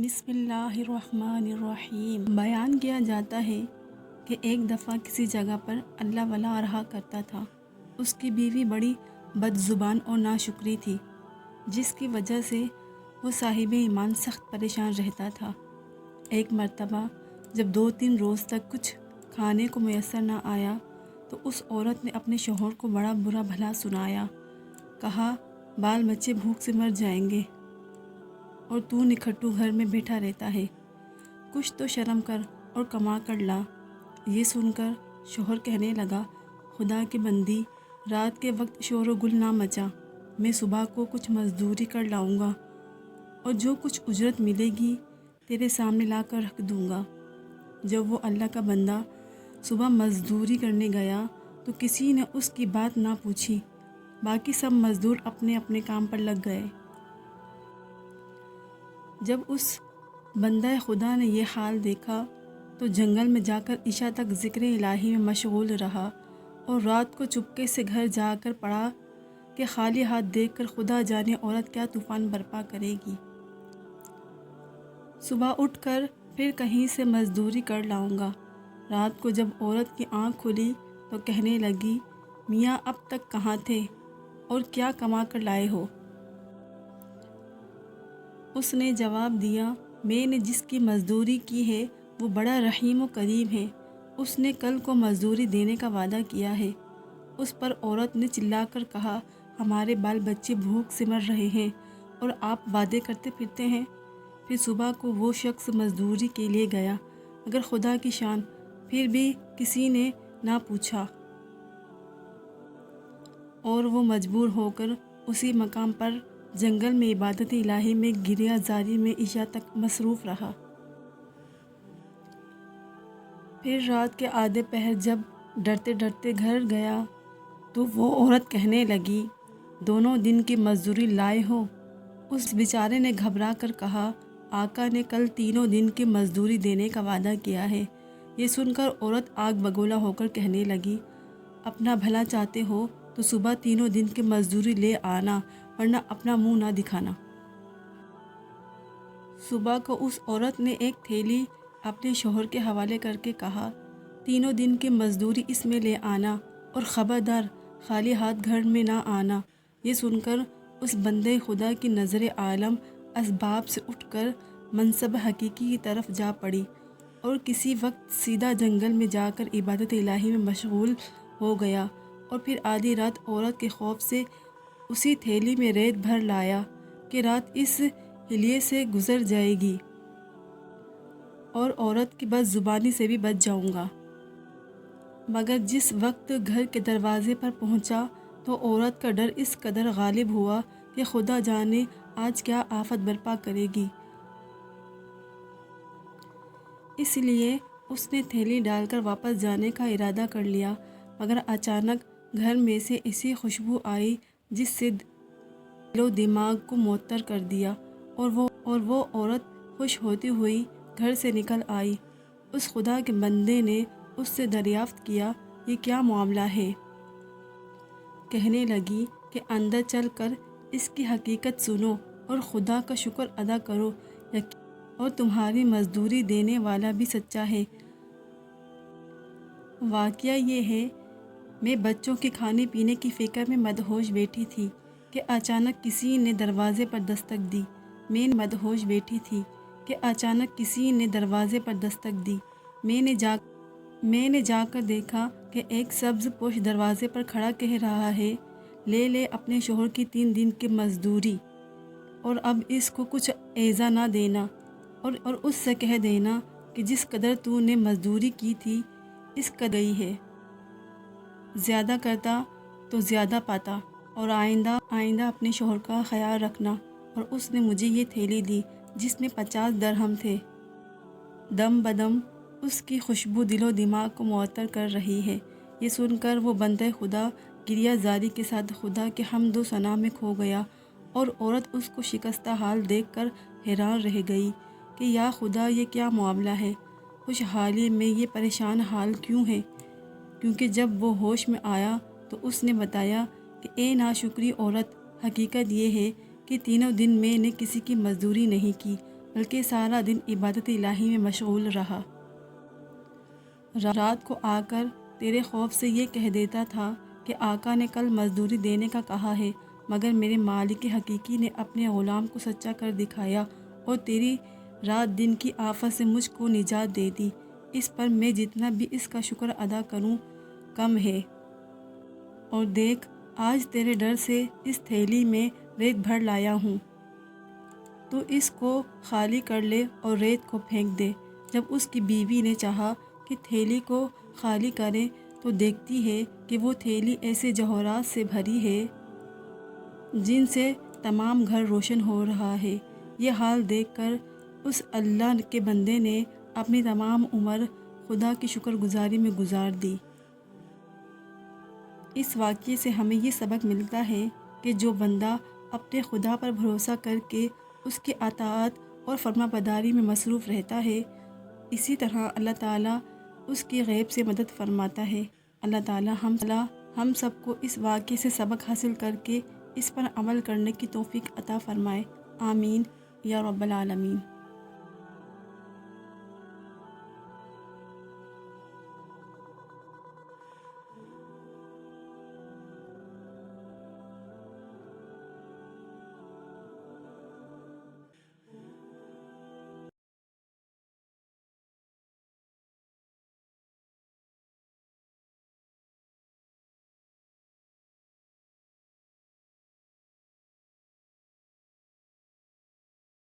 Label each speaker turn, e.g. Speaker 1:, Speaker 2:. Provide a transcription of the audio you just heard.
Speaker 1: بسم اللہ الرحمن الرحیم۔ بیان کیا جاتا ہے کہ ایک دفعہ کسی جگہ پر اللہ والا رہا کرتا تھا۔ اس کی بیوی بڑی بد زبان اور ناشکری تھی، جس کی وجہ سے وہ صاحب ایمان سخت پریشان رہتا تھا۔ ایک مرتبہ جب 2-3 روز تک کچھ کھانے کو میسر نہ آیا تو اس عورت نے اپنے شوہر کو بڑا برا بھلا سنایا۔ کہا، بال بچے بھوک سے مر جائیں گے اور تو نکھٹو گھر میں بیٹھا رہتا ہے، کچھ تو شرم کر اور کما کر لا۔ یہ سن کر شوہر کہنے لگا، خدا کی بندی، رات کے وقت شور و گل نہ مچا، میں صبح کو کچھ مزدوری کر لاؤں گا اور جو کچھ اجرت ملے گی تیرے سامنے لا کر رکھ دوں گا۔ جب وہ اللہ کا بندہ صبح مزدوری کرنے گیا تو کسی نے اس کی بات نہ پوچھی، باقی سب مزدور اپنے اپنے کام پر لگ گئے۔ جب اس بندہ خدا نے یہ حال دیکھا تو جنگل میں جا کر عشاء تک ذکر الہی میں مشغول رہا اور رات کو چپکے سے گھر جا کر پڑا کہ خالی ہاتھ دیکھ کر خدا جانے عورت کیا طوفان برپا کرے گی۔ صبح اٹھ کر پھر کہیں سے مزدوری کر لاؤں گا۔ رات کو جب عورت کی آنکھ کھلی تو کہنے لگی، میاں اب تک کہاں تھے اور کیا کما کر لائے ہو؟ اس نے جواب دیا، میں نے جس کی مزدوری کی ہے وہ بڑا رحیم و کریم ہے، اس نے کل کو مزدوری دینے کا وعدہ کیا ہے۔ اس پر عورت نے چلا کر کہا، ہمارے بال بچے بھوک سے مر رہے ہیں اور آپ وعدے کرتے پھرتے ہیں۔ پھر صبح کو وہ شخص مزدوری کے لیے گیا، مگر خدا کی شان پھر بھی کسی نے نہ پوچھا اور وہ مجبور ہو کر اسی مقام پر جنگل میں عبادت الہی میں گریہ زاری میں عشاء تک مصروف رہا۔ پھر رات کے آدھے پہر جب ڈرتے ڈرتے گھر گیا تو وہ عورت کہنے لگی، دونوں دن کی مزدوری لائے ہو؟ اس بیچارے نے گھبرا کر کہا، آقا نے کل تینوں دن کی مزدوری دینے کا وعدہ کیا ہے۔ یہ سن کر عورت آگ بگولا ہو کر کہنے لگی، اپنا بھلا چاہتے ہو تو صبح تینوں دن کی مزدوری لے آنا، ورنہ اپنا منہ نہ دکھانا۔ صبح کو اس عورت نے ایک تھیلی اپنے شوہر کے حوالے کر کے کہا، تینوں دن کی مزدوری اس میں لے آنا اور خبردار خالی ہاتھ گھر میں نہ آنا۔ یہ سن کر اس بندے خدا کی نظر عالم اسباب سے اٹھ کر منصب حقیقی کی طرف جا پڑی اور کسی وقت سیدھا جنگل میں جا کر عبادت الہی میں مشغول ہو گیا اور پھر آدھی رات عورت کے خوف سے اسی تھیلی میں ریت بھر لایا کہ رات اس ہلیے سے گزر جائے گی اور عورت کی بد زبانی سے بھی بچ جاؤں گا۔ مگر جس وقت گھر کے دروازے پر پہنچا تو عورت کا ڈر اس قدر غالب ہوا کہ خدا جانے آج کیا آفت برپا کرے گی۔ اس لیے اس نے تھیلی ڈال کر واپس جانے کا ارادہ کر لیا، مگر اچانک گھر میں سے ایسی خوشبو آئی جس سے دل و دماغ کو معطر کر دیا اور وہ عورت خوش ہوتی ہوئی گھر سے نکل آئی۔ اس خدا کے بندے نے اس سے دریافت کیا، یہ کیا معاملہ ہے؟ کہنے لگی کہ اندر چل کر اس کی حقیقت سنو اور خدا کا شکر ادا کرو، اور تمہاری مزدوری دینے والا بھی سچا ہے۔ واقعہ یہ ہے، میں بچوں کے کھانے پینے کی فکر میں مدہوش بیٹھی تھی کہ اچانک کسی نے دروازے پر دستک دی۔ میں نے جا کر دیکھا کہ ایک سبز پوش دروازے پر کھڑا کہہ رہا ہے، لے لے اپنے شوہر کی 3 دن کی مزدوری اور اب اس کو کچھ ایزا نہ دینا، اور اس سے کہہ دینا کہ جس قدر تو نے مزدوری کی تھی اس قدر گئی ہے، زیادہ کرتا تو زیادہ پاتا، اور آئندہ اپنے شوہر کا خیال رکھنا۔ اور اس نے مجھے یہ تھیلی دی جس میں 50 درہم تھے۔ دم بدم اس کی خوشبو دل و دماغ کو معطر کر رہی ہے۔ یہ سن کر وہ بندہ خدا گریہ زاری کے ساتھ خدا کے حمد و ثنا میں کھو گیا، اور عورت اس کو شکستہ حال دیکھ کر حیران رہ گئی کہ یا خدا، یہ کیا معاملہ ہے؟ خوشحالی میں یہ پریشان حال کیوں ہے؟ کیونکہ جب وہ ہوش میں آیا تو اس نے بتایا کہ اے ناشکری عورت، حقیقت یہ ہے کہ تینوں دن میں نے کسی کی مزدوری نہیں کی، بلکہ سارا دن عبادت الہی میں مشغول رہا۔ رات کو آ کر تیرے خوف سے یہ کہہ دیتا تھا کہ آقا نے کل مزدوری دینے کا کہا ہے، مگر میرے مالک حقیقی نے اپنے غلام کو سچا کر دکھایا اور تیری رات دن کی آفت سے مجھ کو نجات دے دی۔ اس پر میں جتنا بھی اس کا شکر ادا کروں کم ہے۔ اور دیکھ، آج تیرے ڈر سے اس تھیلی میں ریت بھر لایا ہوں، تو اس کو خالی کر لے اور ریت کو پھینک دے۔ جب اس کی بیوی نے چاہا کہ تھیلی کو خالی کرے تو دیکھتی ہے کہ وہ تھیلی ایسے جوہرات سے بھری ہے جن سے تمام گھر روشن ہو رہا ہے۔ یہ حال دیکھ کر اس اللہ کے بندے نے اپنی تمام عمر خدا کی شکر گزاری میں گزار دی۔ اس واقعے سے ہمیں یہ سبق ملتا ہے کہ جو بندہ اپنے خدا پر بھروسہ کر کے اس کے اطاعت اور فرما برداری میں مصروف رہتا ہے، اسی طرح اللہ تعالیٰ اس کی غیب سے مدد فرماتا ہے۔ اللہ تعالیٰ ہم سب کو اس واقعے سے سبق حاصل کر کے اس پر عمل کرنے کی توفیق عطا فرمائے۔ آمین یا رب العالمین۔